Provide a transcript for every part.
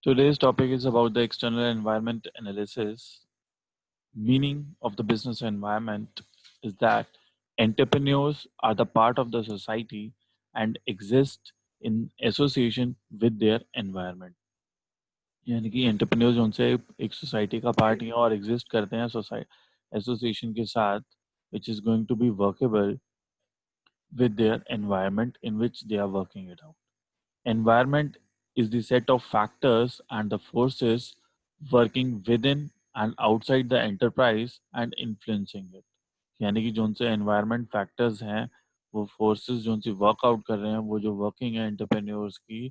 Today's topic is about the external environment analysis. Meaning of the business environment is that entrepreneurs are the part of the society and exist in association with their environment. यानी कि entrepreneurs उनसे एक society का part हैं और exist करते हैं society association के साथ which is going to be workable with their environment in which they are working it out. Environment is the set of factors and the forces working within and outside the enterprise and influencing it. यानी कि जो से environment factors हैं वो forces जो से workout कर रहे हैं वो जो वर्किंग है एंटरप्रेन्योर्स की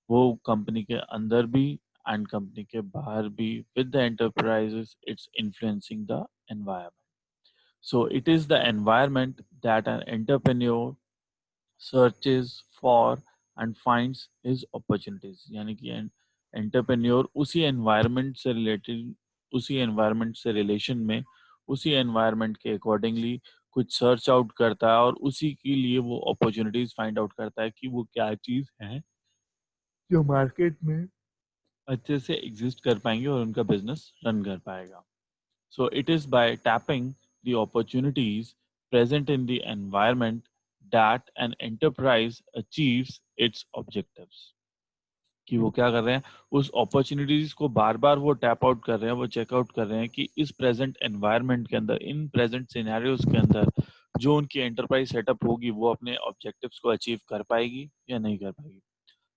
वो कंपनी के अंदर भी एंड कंपनी के बाहर भी with the enterprises it's influencing the environment. So it is the environment that an entrepreneur searches for and finds his opportunities. यानी कि एंटरप्रेन्योर उसी एनवायरनमेंट से रिलेटेड उसी एनवायरनमेंट से रिलेशन में उसी एनवायरनमेंट के अकॉर्डिंगली कुछ सर्च आउट करता है और उसी के लिए वो अपॉर्चुनिटीज फाइंड आउट करता है कि वो क्या चीज है जो मार्केट में अच्छे से एग्जिस्ट कर पाएंगे और उनका बिजनेस रन कर पाएगा. So it is by tapping the opportunities present in the environment that an enterprise achieves its objectives. कि वो क्या कर रहे हैं उस अपॉर्चुनिटीज को बार बार वो टैप आउट कर रहे हैं वो चेकआउट कर रहे हैं कि इस प्रेजेंट एनवायरनमेंट के अंदर इन प्रेजेंट सिनेरियोज के अंदर जो उनकी एंटरप्राइज सेटअप होगी वो अपने ऑब्जेक्टिव्स को अचीव कर पाएगी या नहीं कर पाएगी.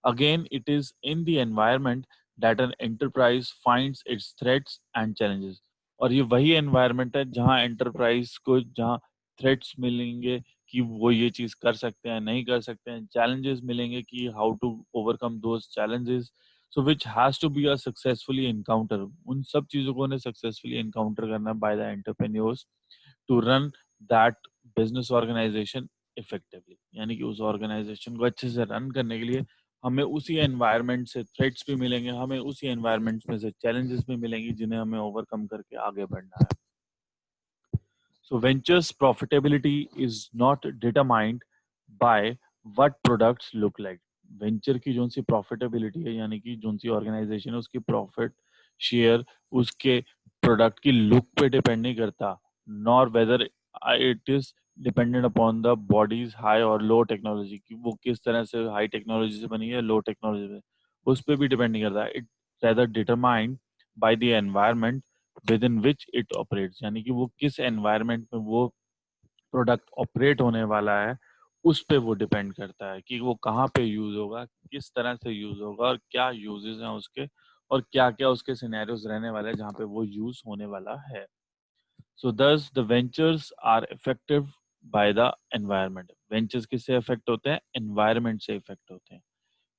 Again, it is in the environment that an enterprise finds its threats and challenges. और ये वही environment है जहाँ enterprise को जहाँ threats मिलेंगे कि वो ये चीज़ कर सकते हैं नहीं कर सकते हैं challenges मिलेंगे कि how to overcome those challenges. So which has to be a successfully encounter. उन सब चीज़ों को उन्हें successfully encounter करना by the entrepreneurs to run that business organization effectively. यानी कि उस organization को अच्छे से run करने के लिए हमें उसी एनवायरनमेंट से थ्रेट्स भी मिलेंगे हमें उसी एनवायरनमेंट में से चैलेंजेस भी मिलेंगी जिन्हें हमें ओवरकम करके आगे बढ़ना है. So ventures profitability is not determined by what products look like. Venture की जो सी प्रॉफिटेबिलिटी है यानी कि जो सी ऑर्गेनाइजेशन है उसकी प्रॉफिट शेयर उसके प्रोडक्ट की लुक पे डिपेंड नहीं करता nor whether it is dependent upon the bodies high और लो टेक्नोलॉजी की वो किस तरह से हाई टेक्नोलॉजी से बनी है लो टेक्नोलॉजी से उस पर भी डिपेंड नहीं करता. It rather determined by the environment with in which it operates यानी कि वो किस एनवायरनमेंट में वो प्रोडक्ट ऑपरेट होने वाला है उस पे वो डिपेंड करता है कि वो कहाँ पे यूज होगा किस तरह से यूज होगा और क्या यूजेस हैं उसके और क्या क्या उसके सिनेरियोज रहने वाले हैं जहाँ पे वो यूज होने वाला है. So thus the ventures are affected by the environment. Ventures किससे affect होते हैं environment से affect होते हैं.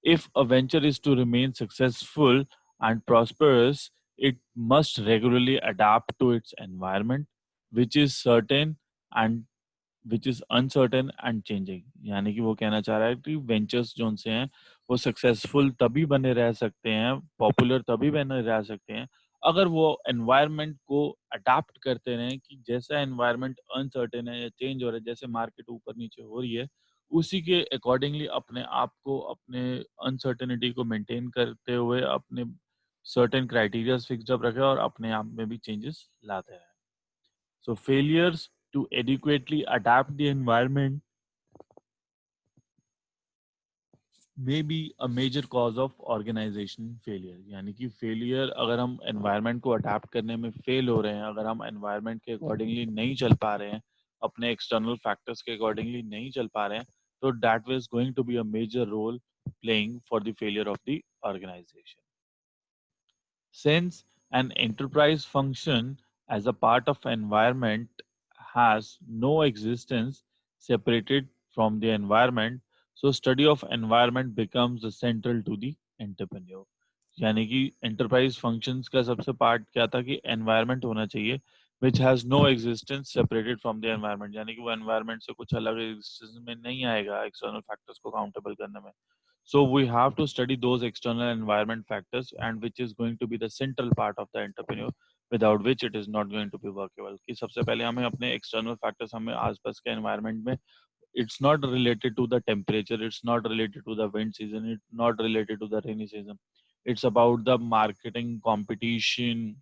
If a venture is to remain successful and prosperous, it must regularly adapt to its environment, which is certain and which is uncertain and changing. यानी कि वो कहना चाह रहा है कि वेंचर्स जो से हैं वो सक्सेसफुल तभी बने रह सकते हैं पॉपुलर तभी बने रह सकते हैं अगर वो एनवायरनमेंट को अडाप्ट करते रहें कि जैसा एनवायरनमेंट अनसर्टेन है या चेंज हो रहा है जैसे मार्केट ऊपर नीचे हो रही है उसी के अकॉर्डिंगली अपने आप को अपने अनसर्टेनिटी को मेंटेन करते हुए अपने सर्टेन क्राइटेरियाज फिक्स्ड अप रखे और अपने आप में भी चेंजेस लाते हैं. So failures to adequately adapt the environment may be a major cause of organization failure. यानी कि failure अगर हम environment को adapt करने में fail हो रहे हैं अगर हम environment के accordingly नहीं चल पा रहे हैं अपने external factors के accordingly नहीं चल पा रहे हैं तो that was going to be a major role playing for the failure of the organization. Since an enterprise function as a part of environment has no existence separated from the environment, so study of environment becomes the central to the entrepreneur. यानी कि enterprise functions का सबसे part क्या था कि environment होना चाहिए which has no existence separated from the environment. यानी कि वो environment से कुछ अलग existence में नहीं आएगा external factors को countable करने में. So we have to study those external environment factors and which is going to be the central part of the entrepreneur without which it is not going to be workable. कि सबसे पहले हमें अपने external factors हमें आसपास के environment में it's not related to the temperature, it's not related to the wind season, it's not related to the rainy season. It's about the marketing competition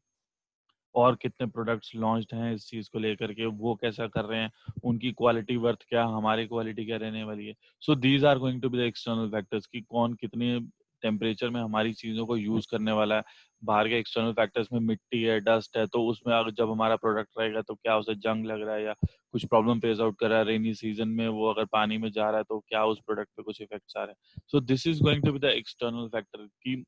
और कितने प्रोडक्ट्स लॉन्च्ड हैं इस चीज़ को लेकर के, वो कैसा कर रहे हैं, उनकी क्वालिटी वर्थ क्या, हमारी क्वालिटी क्या रहने वाली है। So these are going to be the external factors कि कौन कितने टेम्परेचर में हमारी चीज़ों को यूज़ करने वाला है। बाहर के एक्सटर्नल फैक्टर्स में मिट्टी है, डस्ट है, तो उसमें अगर जब हमारा प्रोडक्ट रहेगा तो क्या उसे जंग लग रहा है या कुछ प्रॉब्लम फेस आउट कर रहा है, रेनी सीजन में वो अगर पानी में जा रहा है तो क्या उस प्रोडक्ट पे कुछ इफेक्ट्स आ रहे हैं। So this is going to be the external factor कि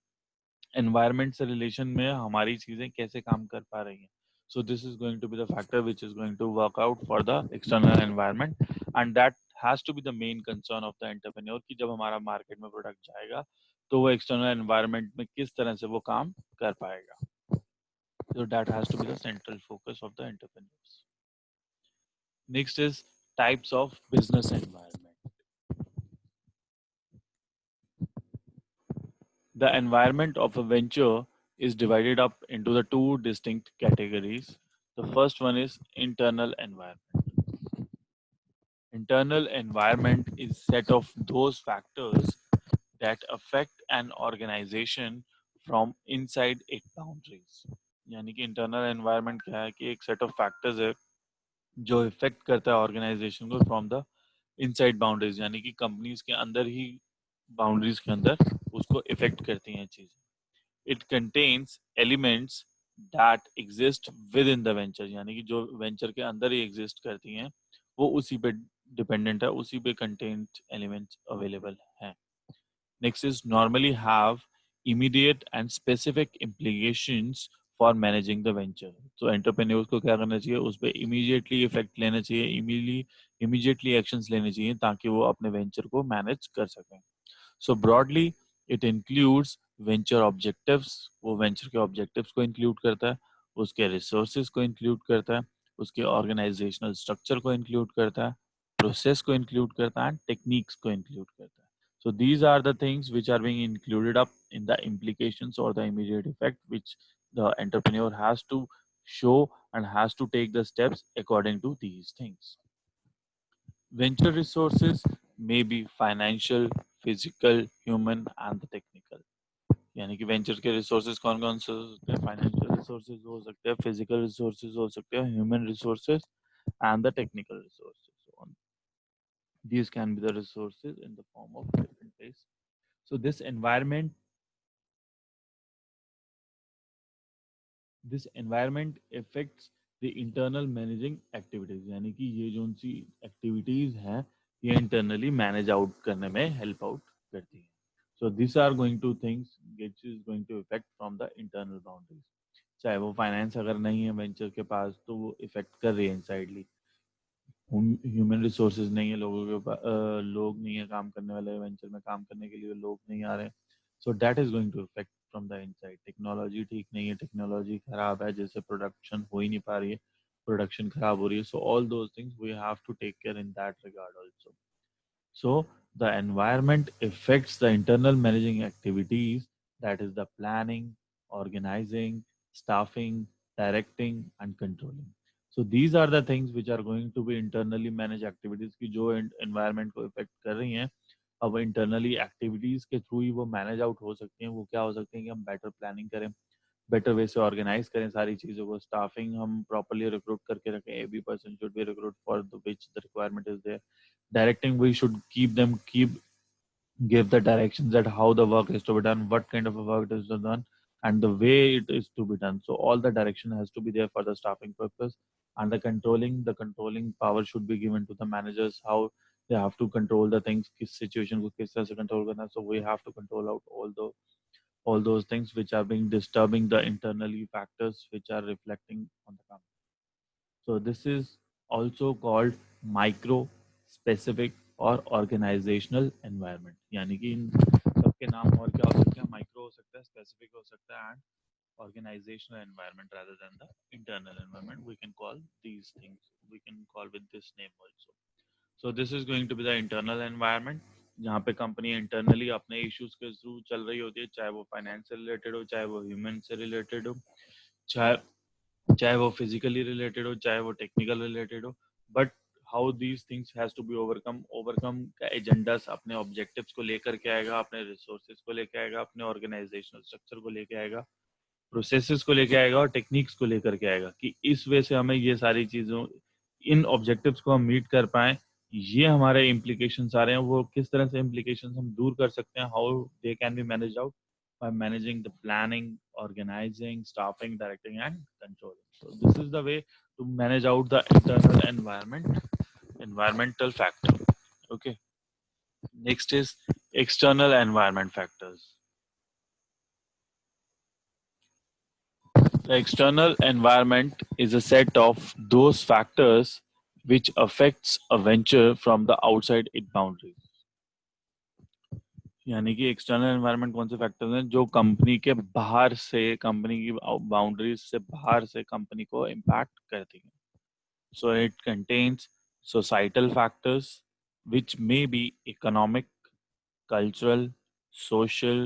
एनवायरनमेंट से रिलेशन में हमारी चीजें कैसे काम कर पा रही हैं। So this is going to be the factor which is going to work out for the external environment and that has to be the main concern of the entrepreneur कि जब हमारा मार्केट में प्रोडक्ट जाएगा तो वो external environment में किस तरह से वो काम कर पाएगा। So that has to be the central focus of the entrepreneurs. Next is types of business environment. The environment of a venture is divided up into the two distinct categories. The first one is internal environment. Internal environment is set of those factors that affect an organization from inside its boundaries. यानी कि internal environment क्या है कि एक set of factors है जो effect करता है ऑर्गेनाइजेशन को फ्रॉम द इनसाइड बाउंड्रीज, यानी कि कंपनीज के अंदर ही बाउंड्रीज के अंदर उसको इफेक्ट करती हैं चीजें। It contains elements that exist with in the venture, यानी कि जो वेंचर के अंदर ही एग्जिस्ट करती हैं वो उसी पे डिपेंडेंट है, उसी पे कंटेंट एलिमेंट्स अवेलेबल हैं। Next is normally have immediate and specific implications for managing the venture. So entrepreneurs को क्या करना चाहिए, उस पर immediately effect लेना चाहिए, immediately actions लेने चाहिए ताकि वो अपने venture को manage कर सकें। So broadly it includes venture objectives, वो venture के objectives को include करता है, उसके resources को include करता है, उसके organizational structure को include करता है, process को include करता है, and techniques को include करता है। So these are the things which are being included up in the implications or the immediate effect which the entrepreneur has to show and has to take the steps according to these things. Venture resources may be financial, physical, human and the technical. यानी कि venture के resources कौन कौन से हो सकते हैं, financial resources हो सकते हैं, फिजिकल रिसोर्सेज हो सकते हैं, human resources and the technical resources. So these can be the resources in the form of different ways. So this environment affects the internal managing activities, यानी कि ये जो सी एक्टिविटीज हैं ये इंटरनली मैनेज आउट करने में हेल्प आउट करती हैं। So this are going to things which is going to effect from the internal boundaries. चाहे वो फाइनेंस अगर नहीं है वेंचर के पास तो वो इफेक्ट कर रही है इनसाइडली, ह्यूमन रिसोर्सेज नहीं है, लोगों के पास लोग नहीं है काम करने वाले, वेंचर में काम करने के लिए लोग नहीं आ रहे, so that is going to effect from the inside. Technology ठीक नहीं है, टेक्नोलॉजी खराब है, जैसे प्रोडक्शन हो ही नहीं पा रही है, प्रोडक्शन खराब हो रही है। So all those things we have to take care in that regard also. So the environment affects the internal managing activities, that is the planning, organizing, staffing, directing and controlling. So these are the things which are going to be internally managed activities की जो environment को affect कर रही हैं। अब internally activities के through ही वो manage out हो सकती हैं। वो क्या हो सकते हैं कि हम better planning करें, बेटर वे से ऑर्गेनाइज करें सारी चीज़ों को, स्टाफिंग हम प्रॉपरली रिक्रूट करके रखें, every person should be recruit for the which the requirement is there. Directing, we should give the directions that how the work is to be done, what kind of a work is to be done, and the way it is to be done. So all the direction has to be there for the staffing purpose, and the controlling power should be given to the managers, how they have to control the things, किस situation को किस तरह से control करना। So we have to control out all those things which are being disturbing the internally factors which are reflecting on the company. So this is also called micro, specific और organizational environment. यानी कि इन सबके नाम और क्या हो सकते हैं, माइक्रो हो सकता है, स्पेसिफिक हो सकता है, and organizational environment rather than the internal environment. We can call these things. We can call with this name also. So this is going to be the internal environment जहाँ पे company internally अपने issues के through चल रही होती है, चाहे वो फाइनेंस से रिलेटेड हो, चाहे वो ह्यूमन से रिलेटेड हो, चाहे चाहे वो फिजिकली रिलेटेड हो, चाहे वो टेक्निकल रिलेटेड हो, but how these things has to be overcome का एजेंडास अपने ऑब्जेक्टिव्स को लेकर के आएगा, अपने रिसोर्सेज को लेकर आएगा, अपने ऑर्गेनाइजेशनल स्ट्रक्चर को लेकर आएगा, प्रोसेसेस को लेकर आएगा और टेक्निक्स को लेकर के आएगा कि इस वे से हमें ये सारी चीज़ों इन ऑब्जेक्टिव्स को हम मीट कर पाए। ये हमारे इम्प्लीकेशंस आ रहे हैं, वो किस तरह से इम्प्लीकेशंस हम दूर कर सकते हैं, how they can be manage out by managing the planning, organizing, staffing, directing, and controlling. So this is the way to manage out the internal environmental factor. Okay. Next is external environment factors. The external environment is a set of those factors which affects a venture from the outside its boundaries. यानी कि external environment कौन से factors हैं जो company के बाहर से, company की बाउंड्रीज से बाहर से कंपनी को इम्पैक्ट करती हैं. So it contains societal factors which may be economic, cultural, social,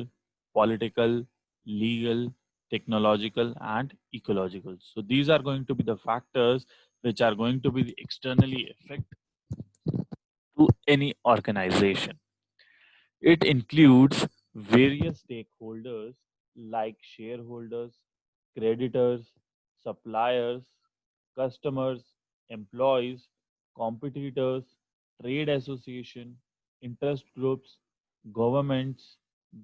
political, legal, technological, and ecological. So these are going to be the factors which are going to be externally affect to any organization. It includes various stakeholders like shareholders, creditors, suppliers, customers, employees, competitors, trade association, interest groups, governments,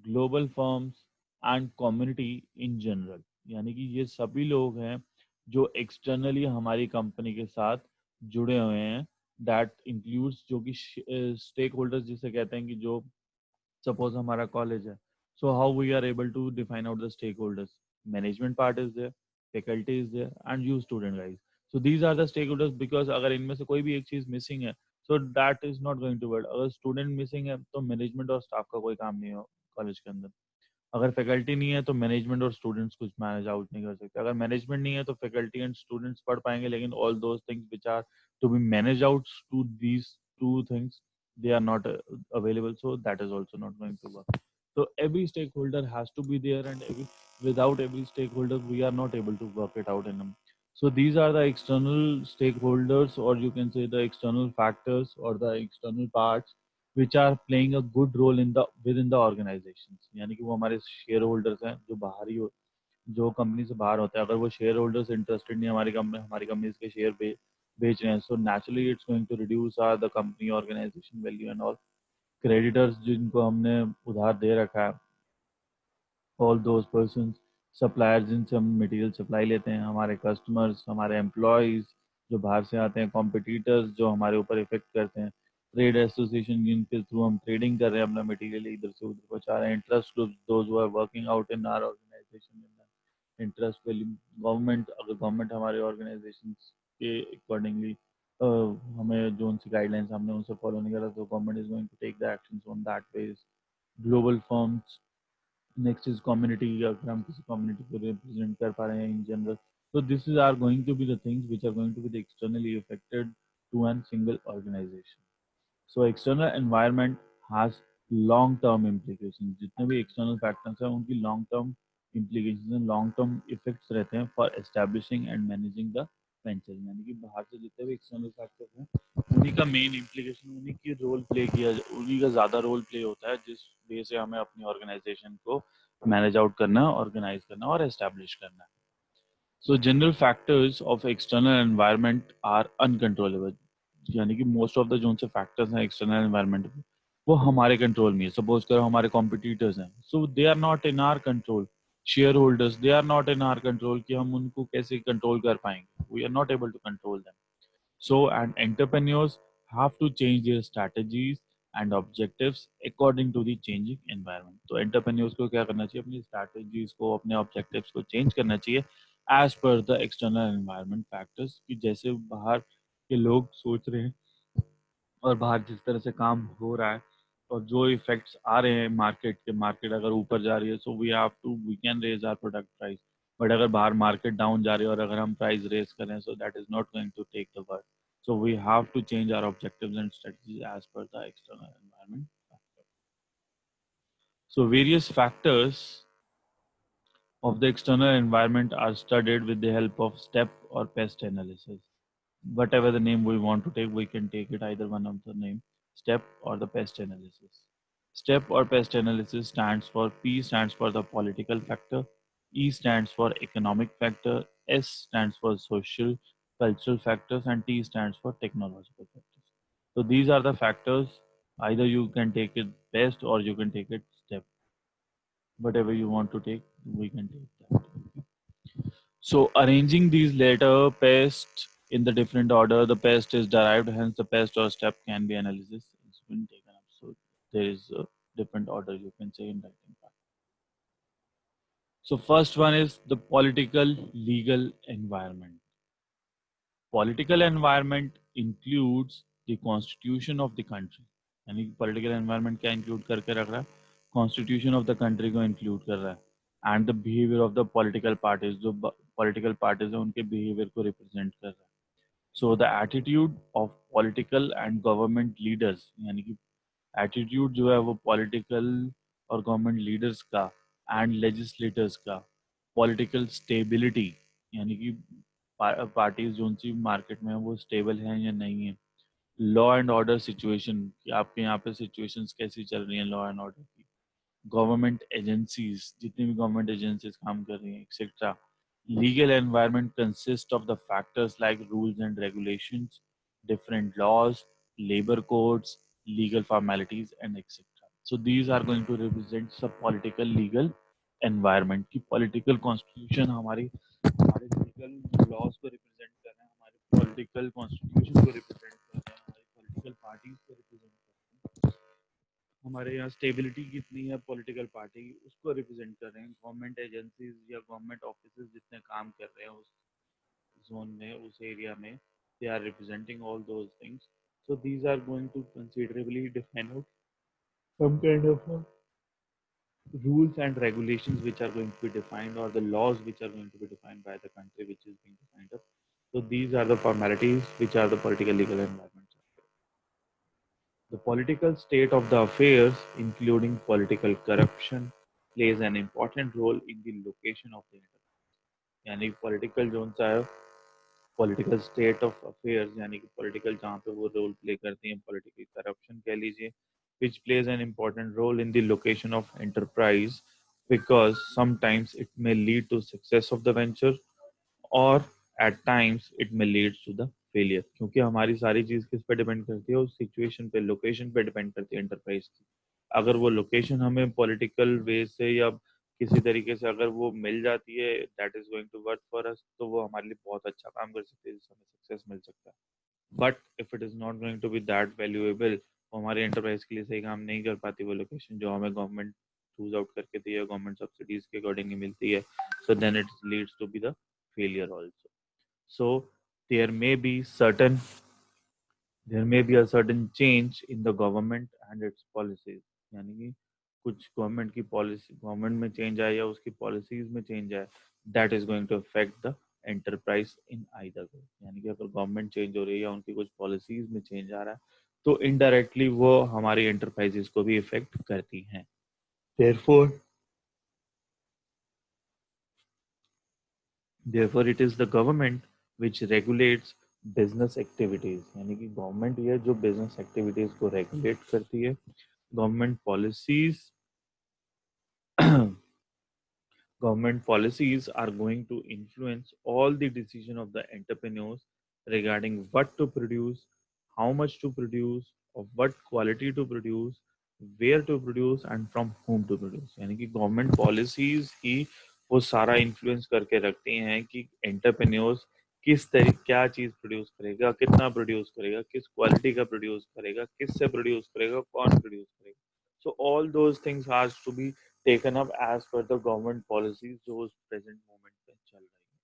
global firms and community in general. यानी कि ये सभी लोग हैं जो externally हमारी company के साथ जुड़े हुए हैं. दैट इंक्लूड्स जो कि स्टेक होल्डर्स जिसे कहते हैं कि जो suppose हमारा कॉलेज है. So how we are able to define out the stakeholders? Management part is there, faculty is there, and you student guys. So these are the stakeholders because अगर इनमें से कोई भी एक चीज मिसिंग है, so that is not going to work. अगर student missing है तो मैनेजमेंट और स्टाफ का कोई काम नहीं हो कॉलेज के अंदर. अगर फैकल्टी नहीं है तो मैनेजमेंट और स्टूडेंट्स कुछ मैनेज आउट नहीं कर सकते. अगर मैनेजमेंट नहीं है तो फैकल्टी एंड स्टूडेंट्स पढ़ पाएंगे, लेकिन all those things which are to be manage out to these two things they are not available, so that is also not going to work. So every stakeholder has to be there, and without every stakeholder we are not able to work it out in them. So these are the external stakeholders, or you can say the external factors or the external parts which are playing a good role in the within the organizations. यानी कि वो हमारे share holders हैं जो बाहरी जो company से बाहर होते हैं. अगर वो शेयर होल्डर्स इंटरेस्टेड नहीं हमारी कंपनी के शेयर बेच रहे हैं, so naturally it's going to reduce the company organisation value and all. Creditors जिनको हमने उधार दे रखा है, ऑल दोज पर्सन, सप्लायर्स जिनसे हम मटेरियल सप्लाई लेते हैं, हमारे कस्टमर्स, हमारे एम्प्लॉयज़ जो बाहर से आते हैं, कॉम्पिटिटर्स जो हमारे ऊपर इफेक्ट करते हैं, ट्रेड एसोसिएशन जिनके थ्रू हम ट्रेडिंग कर रहे हैं, अपना मटेरियल इधर से उधर पहुंचा रहे हैं, interest groups those who are working out in our organisation, interest value, government, अगर गवर्नमेंट हमारे ऑर्गेनाइजेशन के अकॉर्डिंगली हमें जो उनसी गाइडलाइंस हमने उनसे फॉलो नहीं करा तो government is going to take the actions on that base. Global firms. Next is community, अगर हम किसी कम्युनिटी को रिप्रेजेंट कर पा रहे हैं in general. So this is are going to be the things which are going to be the externally affected to a single organization. So external environment has long term implications. जितने भी external factors हैं उनकी long term implications and long term effects रहते हैं for establishing and managing the venture. यानी कि बाहर से जितने भी external factors हैं उन्हीं का main implication, उन्हीं की रोल प्ले किया, उन्हीं का ज़्यादा रोल प्ले होता है जिस वे से हमें अपनी ऑर्गेनाइजेशन को मैनेज आउट करना, ऑर्गेनाइज करना और एस्टैब्लिश करना है. So general factors of external environment are uncontrollable. यानी कि मोस्ट ऑफ द जो से फैक्टर्स हैं एक्सटर्नल एनवायरनमेंट में वो हमारे कंट्रोल में है. सपोज करो हमारे कॉम्पिटिटर्स हैं, so they are not in our control. Shareholders, they are not in our control कि हम उनको कैसे कंट्रोल कर पाएंगे. We are not able to control them. So, and entrepreneurs have to change their strategies and objectives according to the changing environment. तो entrepreneurs को क्या करना चाहिए, अपनी strategies को, अपने objectives को change करना चाहिए as per the external environment factors, कि जैसे बाहर के लोग सोच रहे हैं और बाहर जिस तरह से काम हो रहा है और जो इफेक्ट्स आ रहे हैं मार्केट के, मार्केट अगर ऊपर जा रही है so we can raise our product price. But अगर बाहर मार्केट डाउन जा रही है और अगर हम प्राइस रेज करें so that is not going to take the work. So we have to change our objectives and strategies as per the external environment. So various factors of the external environment are studied with the help of step or pest analysis. whatever the name we want to take, we can take it either one of the name, STEP or the pest analysis. STEP or pest analysis stands for P stands for the political factor, E stands for economic factor, S stands for social, cultural factors, and T stands for technological factors. So these are the factors. Either you can take it pest or you can take it STEP. Whatever you want to take, we can take that. So arranging these later pests in the different order, the pest is derived, hence the pest or step can be analysis. It's been taken up. So there is a different order you can say in writing part. So first one is the political legal environment. Political environment includes the constitution of the country. यानी political environment क्या include करके रख रहा है? Constitution of the country को include कर रहा है. And the behavior of the political parties, जो political parties है उनके behavior को represent कर रहा है. So the attitude of political and government leaders, यानी कि attitude जो है वो political और government leaders का and legislators का, political stability यानी कि पार्टीज जो सी मार्केट में है वो स्टेबल हैं या नहीं है, लॉ एंड ऑर्डर सिचुएशन कि आपके यहाँ पे सिचुएशंस कैसी चल रही हैं लॉ एंड ऑर्डर की, गवर्नमेंट एजेंसीज जितनी भी गवर्नमेंट एजेंसीज काम कर रही हैं etcetera, legal environment consist of the factors like rules and regulations, different laws, labour codes, legal formalities and etcetera. So these are going to represent सब political legal environment की political constitution हमारी हमारे legal laws को represent कर रहे हैं, हमारे political constitution को रिप्रेजेंट कर रहे हैं, हमारी पॉलिटिकल पार्टीज को रिप्रेजेंट कर रहे हैं, हमारे यहाँ स्टेबिलिटी कितनी है पॉलिटिकल पार्टी की उसको रिप्रेजेंट कर रहे हैं, गवर्नमेंट एजेंसीज या गवर्नमेंट ऑफिस जितने काम कर रहे हैं उस जोन में उस एरिया में they are representing all those things. So these are going to considerably define out some kind of rules and regulations which are going to be defined or the laws which are going to be defined by the country which is being defined up. So these are the formalities which are the political legal environments. The political state of the affairs, including political corruption, plays an important role in the location of the enterprise. यानी political zone सा है political state of affairs यानी कि political जहाँ पे वो role play करती हैं political corruption कह लीजिए, which plays an important role in the location of enterprise because sometimes it may lead to success of the venture और एट टाइम्स इट में लीड्स टू द फेलियर, क्योंकि हमारी सारी चीज किस पे डिपेंड करती है, उस सिचुएशन पे लोकेशन पे डिपेंड करती है एंटरप्राइज की. अगर वो लोकेशन हमें पॉलिटिकल वे से या किसी तरीके से अगर वो मिल जाती है that is going to work for us, तो वो हमारे लिए बहुत अच्छा काम कर सकती है जिससे हमें सक्सेस मिल सकता है. But if it is not going to be that valuable, वो हमारी एंटरप्राइज के लिए सही काम नहीं कर पाती वो लोकेशन जो हमें गवर्नमेंट चूज आउट करके दी है, गवर्नमेंट सब्सिडीज के अकॉर्डिंग मिलती है, so then it leads to be the failure also. So there may be certain there may be a certain change in the government and its policies. यानी कि कुछ government की policy government में change आए या उसकी पॉलिसीज में change आए, that is going to affect the enterprise in either way. यानी कि अगर गवर्नमेंट चेंज हो रही है या उनकी कुछ पॉलिसीज में चेंज आ रहा है तो इनडायरेक्टली वो हमारी एंटरप्राइजेस को भी इफेक्ट करती हैं. Therefore, it is the government which regulates business activities. यानी कि गवर्नमेंट ये जो बिजनेस एक्टिविटीज को रेगुलेट करती है. Government policies government policies are going to influence all the decision of the entrepreneurs regarding what to produce, how much to produce, of what quality to produce, where to produce and from whom to produce. यानी कि government policies ही वो सारा influence करके रखती हैं कि entrepreneurs किस तरीके क्या चीज प्रोड्यूस करेगा, कितना प्रोड्यूस करेगा, किस क्वालिटी का प्रोड्यूस करेगा, किससे प्रोड्यूस करेगा, कौन प्रोड्यूस करेगा. So all those things has to be taken up as per the government policies जो उस present moment पे चल रही है.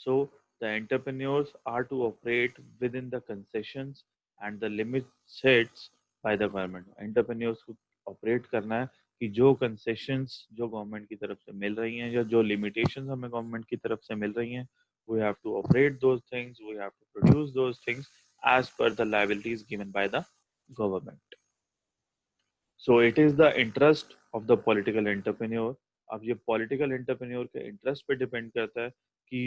So the entrepreneurs are to operate within the concessions and the limits set by the government. Entrepreneurs को operate करना है कि जो concessions जो government की तरफ से मिल रही हैं या जो limitations हमें government की तरफ से मिल रही हैं, we have to operate those things, we have to produce those things as per the liabilities given by the government. So it is the interest of the political entrepreneur. अब ये political entrepreneur के interest पे depend करता है कि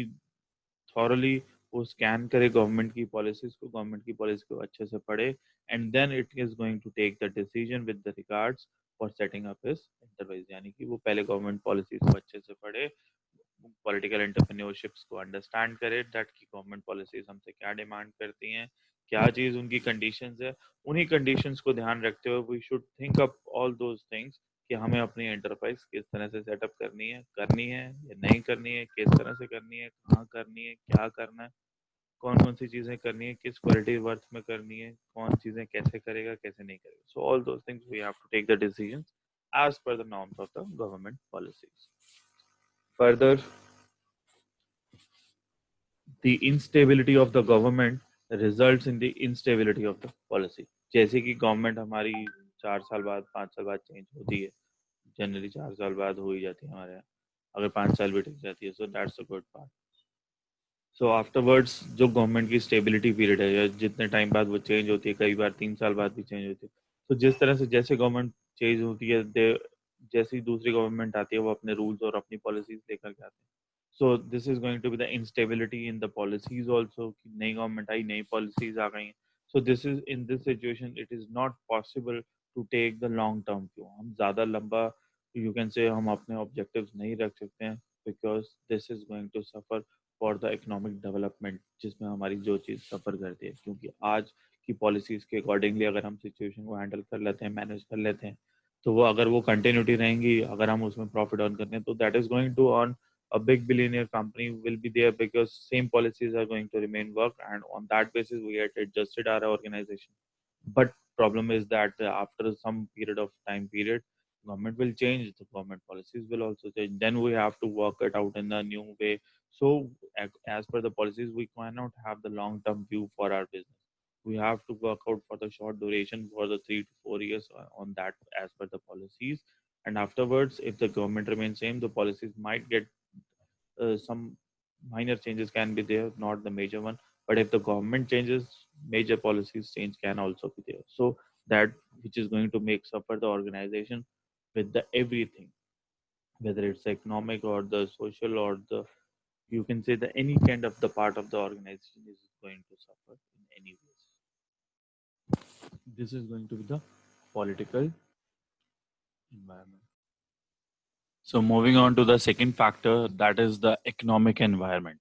thoroughly वो scan करे government की पॉलिसी को अच्छे से पढ़े, and then it is going to take the decision with the regards for setting up his enterprise. यानी कि वो पहले गवर्नमेंट पॉलिसीज को अच्छे से पढ़े, पॉलिटिकल एंटरप्रेन्योरशिप्स को अंडरस्टैंड करे दैट की गवर्नमेंट पॉलिसीज हमसे क्या डिमांड करती हैं, क्या चीज़ उनकी कंडीशंस है। उन्हीं कंडीशंस को ध्यान रखते हुए we should think up all those things कि हमें अपनी एंटरप्राइज किस तरह से सेटअप करनी है या नहीं करनी है, किस तरह से करनी है, कहाँ करनी है, क्या करना है, कौन कौन सी चीज़ें करनी है, किस क्वालिटी वर्थ में करनी है, कौन चीज़ें कैसे करेगा कैसे नहीं करेगा। So all those things we have to take the decisions as per the norms of the government policies. Further, the instability of the government results in the instability of the policy. जैसे कि government हमारी 4 साल बाद 5 साल बाद change होती है, generally 4 साल बाद हो ही जाती है हमारे यहाँ, अगर 5 साल भी टिक जाती है, so that's a good part. So afterwards जो गवर्नमेंट की स्टेबिलिटी पीरियड है या जितने टाइम बाद वो चेंज होती है, कई बार 3 साल बाद भी चेंज होती है, तो जिस तरह से जैसे गवर्नमेंट चेंज होती है, जैसी दूसरी गवर्नमेंट आती है वो अपने रूल्स और अपनी पॉलिसीज लेकर के आते हैं। So this is going to be the instability in the policies also कि नई गवर्नमेंट आई, नई पॉलिसीज आ गई हैं। So this is in this situation it is not possible to take the long term view। हम ज़्यादा लंबा you can say हम अपने objectives नहीं रख सकते हैं, because this is going to suffer for the economic development जिसमें हमारी जो चीज़ सफ़र करती है। क्योंकि आज की पॉलिसीज के अकॉर्डिंगली अगर हम सिचुएशन को हैंडल कर लेते हैं, मैनेज कर लेते हैं, तो वो अगर वो कंटिन्यूटी रहेंगी, अगर हम उसमें प्रॉफिट अर्न करते हैं, तो that is going to earn a big billionaire company will be there, because same policies are going to remain work, and on that basis we had adjusted our organization. But problem is that after some period of time period, government will change, the government policies will also change, then we have to work it out in a new way. So as per the policies we cannot have the long term view for our business. We have to work out for the short duration for the 3 to 4 years on that as per the policies, and afterwards if the government remains same, the policies might get some minor changes can be there, not the major one. But if the government changes, major policies change can also be there. So that which is going to make suffer the organization with the everything, whether it's economic or the social or the, you can say, the any kind of the part of the organization is going to suffer in any ways. This is going to be the political environment. So moving on to the second factor, that is the economic environment.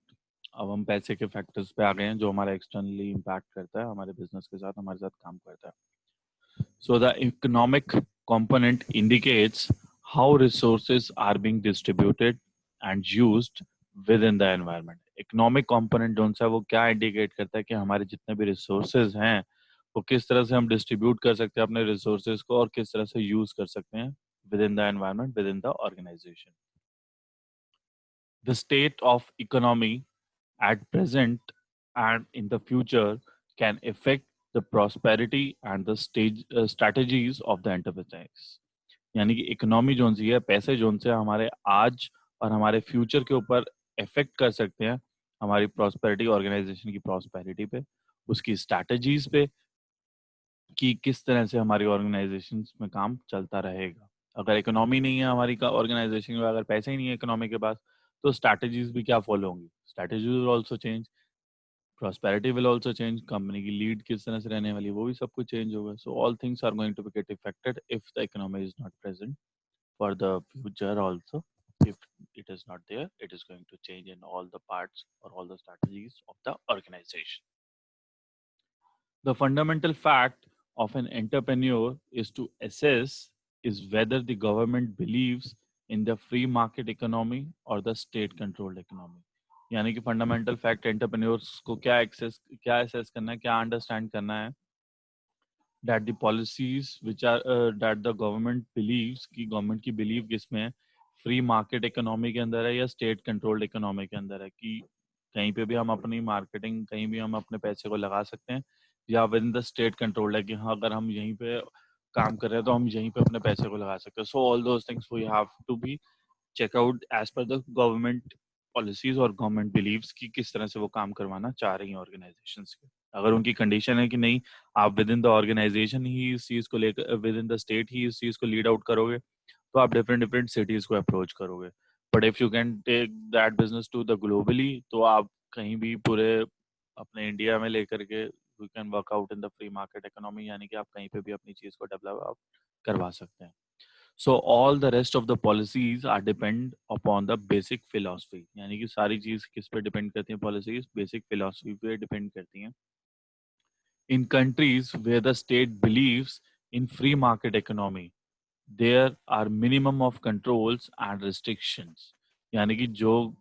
अब हम पैसे के factors पे आ गए हैं जो हमारा externally impact करता है हमारे बिजनेस के साथ, हमारे साथ काम करता है। So the economic component indicates how resources are being distributed and used within the environment. Economic component जो है वो क्या इंडिकेट करता है कि हमारे जितने भी रिसोर्सेज हैं वो किस तरह से हम डिस्ट्रीब्यूट कर सकते हैं अपने रिसोर्सेज को, और किस तरह से यूज कर सकते हैं within the environment, within the organization. The state of economy at present and in the future can affect the prosperity and the strategies of the enterprise. यानी कि इकोनॉमी जोन सी है, पैसे जोन से हमारे आज और हमारे फ्यूचर के ऊपर इफेक्ट कर सकते हैं, हमारी प्रॉस्पेरिटी, ऑर्गेनाइजेशन की प्रॉस्पेरिटी पे, उसकी स्ट्रैटेजीज पे, कि किस तरह से हमारी ऑर्गेनाइजेशन में काम चलता रहेगा। अगर इकोनॉमी नहीं है हमारी ऑर्गेनाइजेशन में, अगर पैसे ही नहीं है इकोनॉमी के पास, तो स्ट्रैटेजीज भी क्या फॉलो होंगी, strategies will also change, prosperity will also change, company की लीड किस तरह से रहने वाली वो भी सब कुछ चेंज होगा। So all things are going to be get affected if the economy is not present for the future also. If it is not there, it is going to change in all the parts or all the strategies of the organization. The fundamental fact of an entrepreneur is to assess is whether the government believes in the free market economy or the state controlled economy. यानी कि fundamental fact entrepreneurs को क्या assess करना है, क्या understand करना है, that the policies which are that the government believes कि गवर्नमेंट की बिलीव किसमें है, फ्री मार्केट इकोनॉमी के अंदर है या स्टेट कंट्रोल्ड इकोनॉमी के अंदर है, कि कहीं पे भी हम अपनी मार्केटिंग, कहीं भी हम अपने पैसे को लगा सकते हैं, या with in the state controlled है कि हाँ अगर हम यहीं पे काम कर रहे हैं तो हम यहीं पे अपने पैसे को लगा सकते हैं। So all those things we have to be check out as per the government policies और गवर्नमेंट बिलीव्स की किस तरह से वो काम करवाना चाह रही हैं ऑर्गेनाइजेशंस के। अगर उनकी कंडीशन है कि नहीं आप विद इन द ऑर्गेनाइजेशन ही इस चीज को लेकर, विद इन द स्टेट ही इस चीज को लीड आउट करोगे, तो आप डिफरेंट डिफरेंट सिटीज को अप्रोच करोगे। But if you can take that business to the globally, तो आप कहीं भी पूरे अपने इंडिया में लेकर के we can work out in the free market economy, यानी कि आप कहीं पे भी अपनी चीज को डेवलप करवा सकते हैं. So all the rest of the policies are depend upon the basic philosophy, यानी कि सारी चीज किस पे डिपेंड करती हैं, पॉलिसीज बेसिक फिलोसफी पे डिपेंड करती हैं. In countries where the state believes in free market economy there are minimum of controls and restrictions, यानी कि जो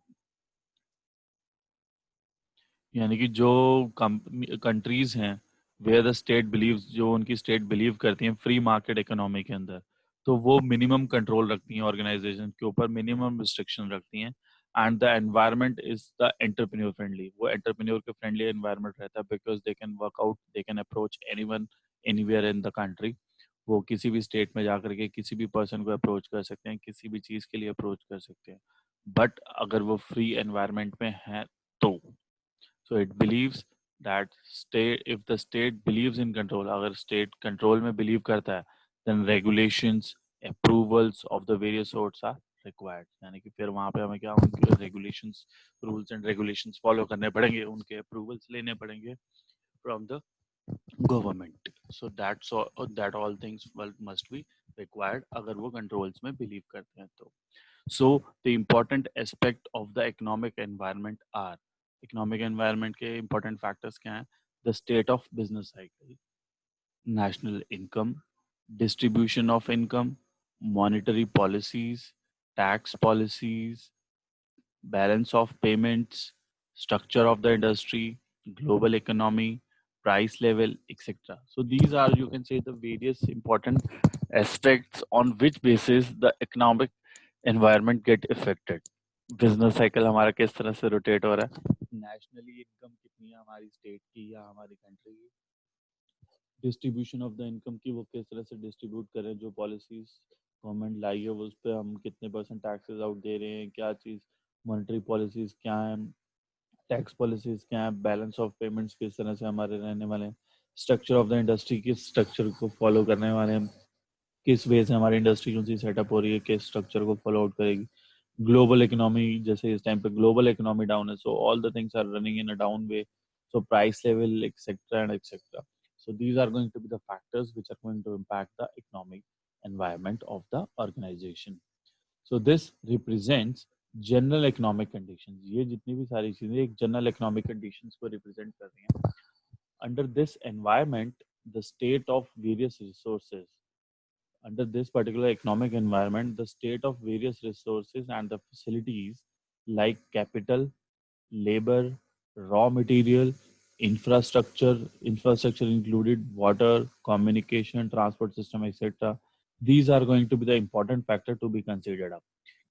यानी कि जो कंट्रीज हैं वेयर द स्टेट बिलीव्स, जो उनकी स्टेट बिलीव करती हैं फ्री मार्केट इकोनॉमी के अंदर, तो वो मिनिमम कंट्रोल रखती हैं ऑर्गेनाइजेशन के ऊपर, मिनिमम रिस्ट्रिक्शन रखती हैं. And the environment is the entrepreneur friendly, वो एंटरप्रेन्योर के फ्रेंडली एनवायरनमेंट रहता है, because they can work out, they can approach anyone anywhere in the country. वो किसी भी स्टेट में जाकर के किसी भी पर्सन को अप्रोच कर सकते हैं, किसी भी चीज के लिए अप्रोच कर सकते हैं. बट अगर वो फ्री एनवायरनमेंट में है तो, so it believes that state, if the state believes in control, अगर state control में believe करता है, then regulations, approvals of the various sorts are required. यानी कि फिर वहाँ पे हमें क्या, उनके regulations, rules and regulations follow करने पड़ेंगे, उनके approvals लेने पड़ेंगे from the government. So that all things must be required अगर वो controls में believe करते हैं तो. So the important aspect of the economic environment are, economic environment के important factors क्या हैं? The state of business cycle, national income, distribution of income, monetary policies, tax policies, balance of payments, structure of the industry, global economy, price level, etc. So these are, you can say, the various important aspects on which basis the economic environment get affected. Business cycle हमारा किस तरह से rotate हो रहा है, nationally income कितनी है हमारी स्टेट की या हमारी कंट्री की, डिस्ट्रीब्यूशन ऑफ द इनकम की वो किस तरह से डिस्ट्रीब्यूट करें, जो पॉलिसीज गवर्नमेंट लाई है वो उस पर हम कितने परसेंट टैक्सेस आउट दे रहे हैं, क्या चीज़, मॉनेटरी पॉलिसीज क्या है, टैक्स पॉलिसीज क्या है, बैलेंस ऑफ पेमेंट्स किस तरह से हमारे रहने वाले हैं, स्ट्रक्चर ऑफ द इंडस्ट्री किस स्ट्रक्चर को फॉलो करने वाले हैं, किस वे से हमारी इंडस्ट्री कौन सी सेटअप हो रही है, किस स्ट्रक्चर को फॉलो आउट करेगी. ग्लोबल इकोनॉमी, जैसे इस टाइम पे ग्लोबल इकोनॉमी डाउन है, so all the things are running in a down way, so price level etcetera and etcetera. So these are going to be the factors which are going to impact the economic environment of the organization. So this represents general economic conditions. ये जितनी भी सारी चीजें एक general economic conditions को represent कर रही हैं. Under this environment, the state of various resources, under this particular economic environment, the state of various resources and the facilities like capital, labor, raw material, infrastructure included water, communication, transport system, etc. These are going to be the important factor to be considered up.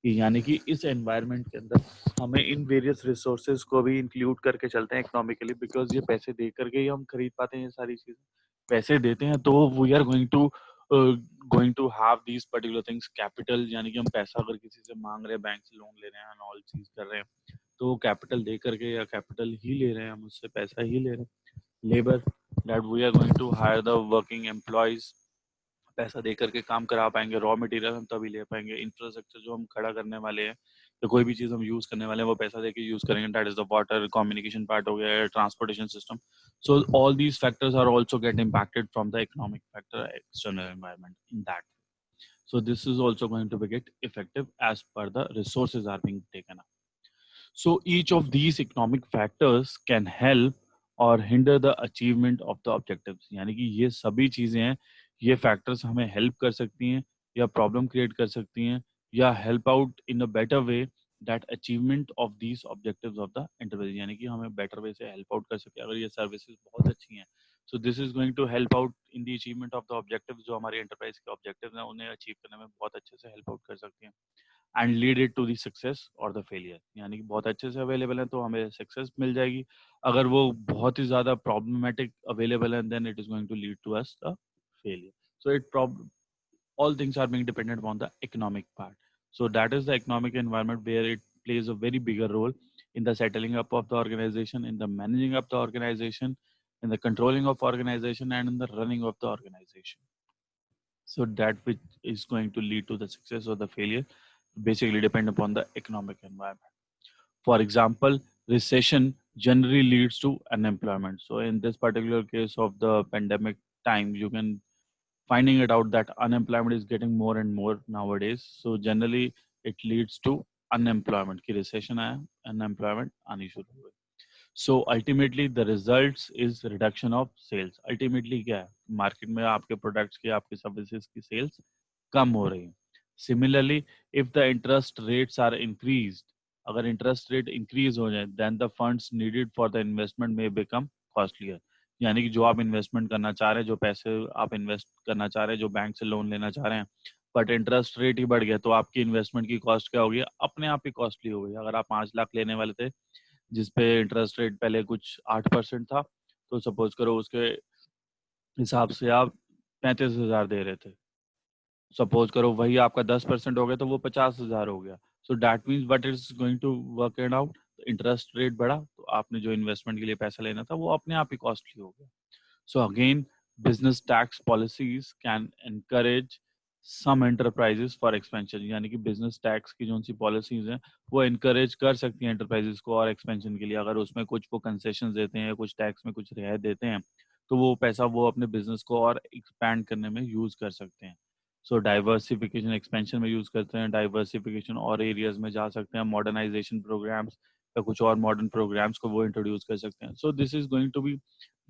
यानी कि इस environment के अंदर हमें in various resources को भी include करके चलते हैं इकोनॉमिकली, बिकॉज ये पैसे दे करके ही हम खरीद पाते हैं ये सारी चीजें. पैसे देते हैं तो we are going to have these particular things, capital, यानी कि हम पैसा अगर किसी से मांग रहे हैं, बैंक से लोन ले रहे हैं, ऑल चीज कर रहे हैं, तो कैपिटल दे करके या कैपिटल ही ले रहे हैं, हम उससे पैसा ही ले रहे हैं. Labour, that we are going to hire the working employees, पैसा दे करके काम करा पाएंगे. रॉ मटेरियल हम तभी ले पाएंगे. इंफ्रास्ट्रक्चर जो हम खड़ा करने वाले हैं, तो कोई भी चीज हम यूज करने वाले हैं वो पैसा देके यूज करेंगे. That is the water, communication part हो गया, transportation system. So all these factors are also get impacted from the economic factor, external environment in that. So this is also going to be get effective as per the resources are being taken up. So each of these economic factors can help or hinder the achievement of the objectives. यानी कि ये सभी चीजें हैं, ये factors हमें help कर सकती हैं या प्रॉब्लम क्रिएट कर सकती हैं या help out in a better way that achievement of these objectives of the enterprise, यानी कि हमें बेटर वे से हेल्प आउट कर सकते हैं अगर ये सर्विसेज बहुत अच्छी हैं. So this is going to help out in the achievement of the objectives, जो हमारे एंटरप्राइज के ऑब्जेक्टिव्स हैं उन्हें अचीव करने में बहुत अच्छे से हेल्प आउट कर सकती हैं. And lead it to the success और द फेलियर, यानी कि बहुत अच्छे से अवेलेबल है तो हमें सक्सेस मिल जाएगी. अगर वो बहुत ही ज्यादा प्रॉब्लमेटिक अवेलेबल है, then it is going to lead to us the failure. So it all things are being dependent upon the economic part. So that is the economic environment where it plays a very bigger role in the settling up of the organization, in the managing of the organization, in the controlling of organization, and in the running of the organization. So that which is going to lead to the success or the failure basically depend upon the economic environment. For example, recession generally leads to unemployment. So in this particular case of the pandemic time, you can finding it out that unemployment is getting more and more nowadays. So generally it leads to unemployment की recession आया, unemployment आनी शुरू हो गई. So ultimately the results is reduction of sales. Ultimately क्या है, market में आपके प्रोडक्ट्स की, आपके सर्विसेज की सेल्स कम हो रही है. Similarly, if the interest rates are increased, अगर इंटरेस्ट रेट इंक्रीज हो जाए, then the funds needed for the investment may become costlier. यानी कि जो आप इन्वेस्टमेंट करना चाह रहे हैं, जो पैसे आप इन्वेस्ट करना चाह रहे हैं, जो बैंक से लोन लेना चाह रहे हैं, बट इंटरेस्ट रेट ही बढ़ गया, तो आपकी इन्वेस्टमेंट की कॉस्ट क्या होगी, अपने आप ही कॉस्टली हो गई. अगर आप 5 लाख लेने वाले थे जिसपे इंटरेस्ट रेट पहले कुछ 8% था, तो सपोज करो उसके हिसाब से आप 35,000 दे रहे थे. सपोज करो वही आपका 10% हो गया, तो वो 50,000 हो गया. So that means what is going to work it out, interest rate बढ़ा तो आपने जो इन्वेस्टमेंट के लिए पैसा लेना था वो अपने आप ही कॉस्टली हो गया. So again, business tax policies can encourage some enterprises for expansion. यानी कि business tax की जो सी policies हैं वो encourage कर सकती हैं enterprises को और expansion के लिए. अगर उसमें कुछ वो concessions देते हैं, कुछ tax में कुछ रियायत देते हैं, तो वो पैसा वो अपने business को और expand करने में use कर सकते हैं. So diversification expansion में use करते हैं, diversification और areas में जा सकते हैं, modernization programs या कुछ और modern programs को वो introduce कर सकते हैं. So this is going to be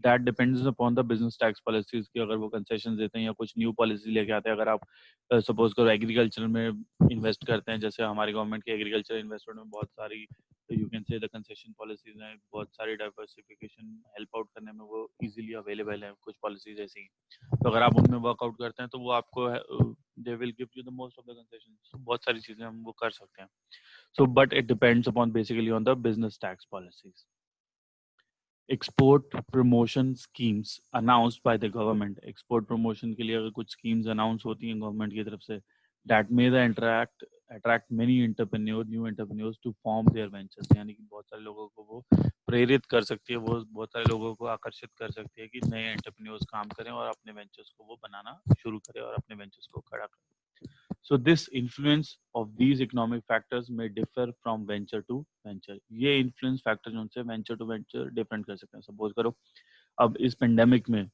that depends upon the business tax policies की. अगर वो कंसेशन देते हैं या कुछ न्यू पॉलिसी लेके आते हैं, अगर आप सपोज करो एग्रीकल्चर में इन्वेस्ट करते हैं, जैसे हमारी गवर्नमेंट की एग्रीकल्चर इन्वेस्टमेंट में बहुत सारी you can say the concession policies हैं, बहुत सारी डाइवर्सिफिकेशन हेल्प आउट करने में वो इजीली अवेलेबल है, कुछ पॉलिसीज ऐसी. तो अगर आप उनमें वर्कआउट करते हैं तो वो आपको they will give you the most of the concession. बहुत सारी चीजें हम वो कर सकते हैं. So but it depends upon basically on the business tax policies. Export promotion schemes announced by the government. Export promotion के लिए अगर कुछ स्कीम्स अनाउंस होती हैं गवर्नमेंट की तरफ से, that may the attract many entrepreneur new entrepreneurs to form their ventures. यानी कि बहुत सारे लोगों को वो प्रेरित कर सकती है, वो बहुत सारे लोगों को आकर्षित कर सकती है कि नए एंटरप्रेन्योर्स काम करें और अपने वेंचर्स को वो बनाना शुरू करें और अपने वेंचर्स को खड़ा करें. So this influence of these economic factors may differ from venture to venture. ये influence factor जो उनसे venture to venture different कर सकते हैं. Suppose करो अब इस pandemic में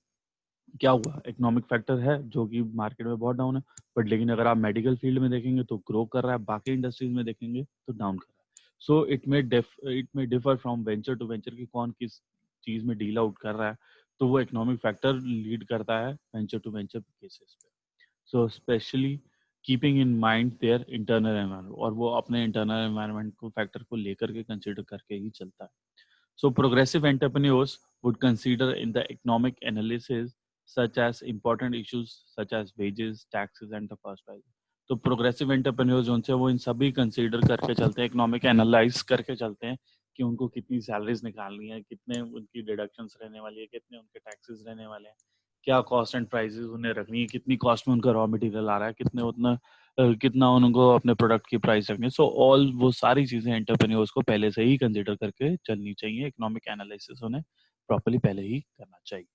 क्या हुआ, इकोनॉमिक फैक्टर है जो कि मार्केट में बहुत डाउन है, बट लेकिन अगर आप मेडिकल फील्ड में देखेंगे तो ग्रो कर रहा है, बाकी इंडस्ट्रीज में देखेंगे तो डाउन कर रहा है. So it may differ from venture to venture कि कौन किस चीज में डील आउट कर रहा है. तो वो इकोनॉमिक फैक्टर लीड करता है वेंचर टू वेंचर केसेस पे. So specially keeping in mind their internal environment, और वो अपने इंटरनल एनवायरनमेंट को फैक्टर को लेकर के कंसिडर करके ही चलता है. So progressive entrepreneurs would consider in the economic analysis such as important issues such as wages, taxes and the cost price. तो प्रोग्रेसिव एंटरप्रेन्योर्स जो हैं वो इन सभी कंसीडर करके चलते हैं, इकोनॉमिक एनालाइज करके चलते हैं कि उनको कितनी सैलरीज निकालनी है, कितने उनकी डिडक्शंस रहने वाली है, कितने उनके टैक्सेस रहने वाले हैं, क्या कॉस्ट एंड प्राइसेस उन्हें रखनी है, कितनी कॉस्ट में उनका रॉ मटेरियल आ रहा है, कितना उनको अपने प्रोडक्ट की प्राइस रखनी है. सो ऑल वो सारी चीजें एंटरप्रेन्योर्स को पहले से ही कंसीडर करके चलनी चाहिए. इकोनॉमिक एनालिसिस उन्हें प्रॉपर्ली पहले ही करना चाहिए.